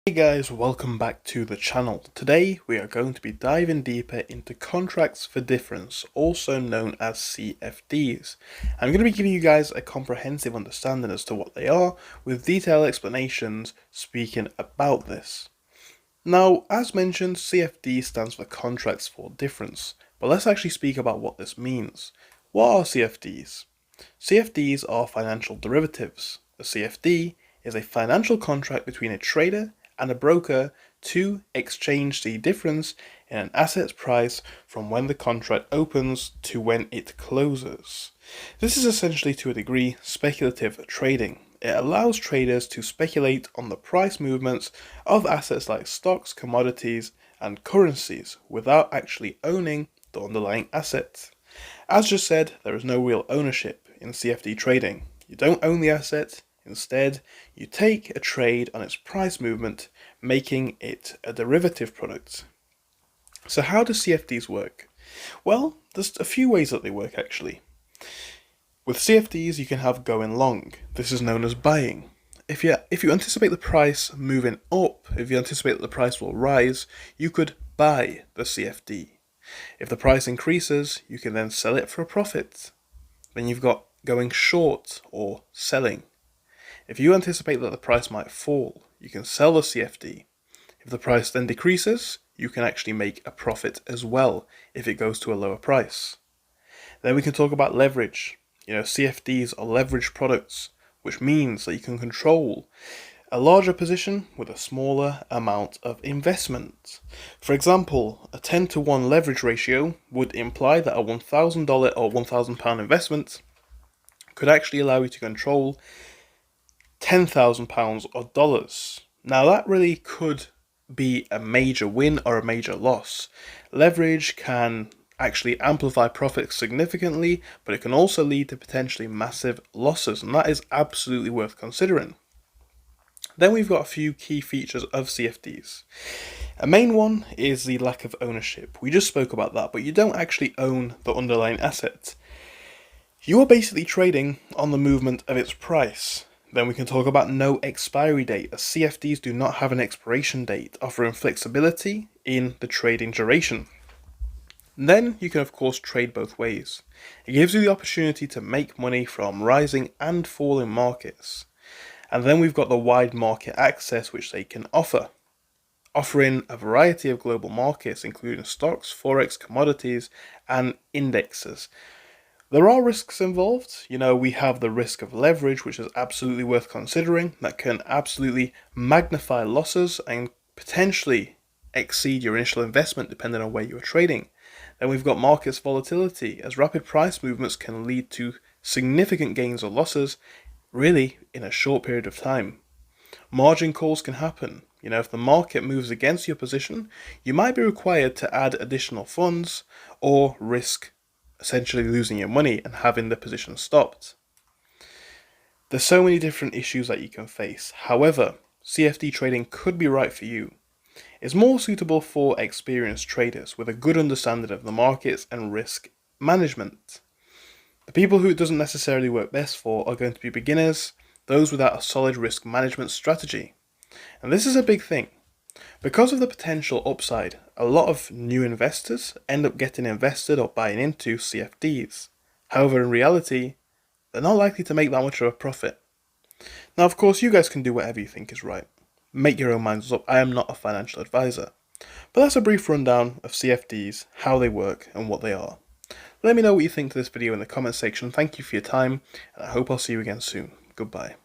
Hey guys, welcome back to the channel. Today we are going to be diving deeper into contracts for difference, also known as CFDs. I'm going to be giving you guys a comprehensive understanding as to what they are, with detailed explanations speaking about this. Now, as mentioned, CFD stands for contracts for difference, but let's actually speak about what this means. What are CFDs? CFDs are financial derivatives. A CFD is a financial contract between a trader and a broker to exchange the difference in an asset's price from when the contract opens to when it closes. This is essentially, to a degree, speculative trading. It allows traders to speculate on the price movements of assets like stocks, commodities, and currencies without actually owning the underlying asset. As just said, there is no real ownership in CFD trading. You don't own the asset. Instead, you take a trade on its price movement, making it a derivative product. So how do CFDs work? Well, there's a few ways that they work actually. With CFDs, you can have going long. This is known as buying. If you anticipate the price moving up, if you anticipate that the price will rise, you could buy the CFD. If the price increases, you can then sell it for a profit. Then you've got going short or selling. If you anticipate that the price might fall, you can sell the CFD. If the price then decreases, you can actually make a profit as well if it goes to a lower price. Then we can talk about leverage. CFDs are leverage products, which means that you can control a larger position with a smaller amount of investment. For example, a 10-to-1 leverage ratio would imply that a $1,000 or £1,000 investment could actually allow you to control £10,000 or dollars. Now that really could be a major win or a major loss. Leverage can actually amplify profits significantly, but it can also lead to potentially massive losses, and that is absolutely worth considering. Then we've got a few key features of CFDs. A main one is the lack of ownership. We just spoke about that, but you don't actually own the underlying asset. You are basically trading on the movement of its price. Then we can talk about no expiry date, as CFDs do not have an expiration date, offering flexibility in the trading duration. Then you can of course trade both ways. It gives you the opportunity to make money from rising and falling markets. And then we've got the wide market access which they can offer, offering a variety of global markets including stocks, forex, commodities, and indexes. There are risks involved. We have the risk of leverage, which is absolutely worth considering. That can absolutely magnify losses and potentially exceed your initial investment depending on where you are trading. Then we've got markets volatility, as rapid price movements can lead to significant gains or losses, really in a short period of time. Margin calls can happen. If the market moves against your position, you might be required to add additional funds or risk essentially losing your money and having the position stopped. There's so many different issues that you can face. However, CFD trading could be right for you. It's more suitable for experienced traders with a good understanding of the markets and risk management. The people who it doesn't necessarily work best for are going to be beginners, those without a solid risk management strategy. And this is a big thing. Because of the potential upside, a lot of new investors end up getting invested or buying into CFDs. However, in reality, they're not likely to make that much of a profit. Now, of course, you guys can do whatever you think is right. Make your own minds up. I am not a financial advisor. But that's a brief rundown of CFDs, how they work, and what they are. Let me know what you think to this video in the comment section. Thank you for your time, and I hope I'll see you again soon. Goodbye.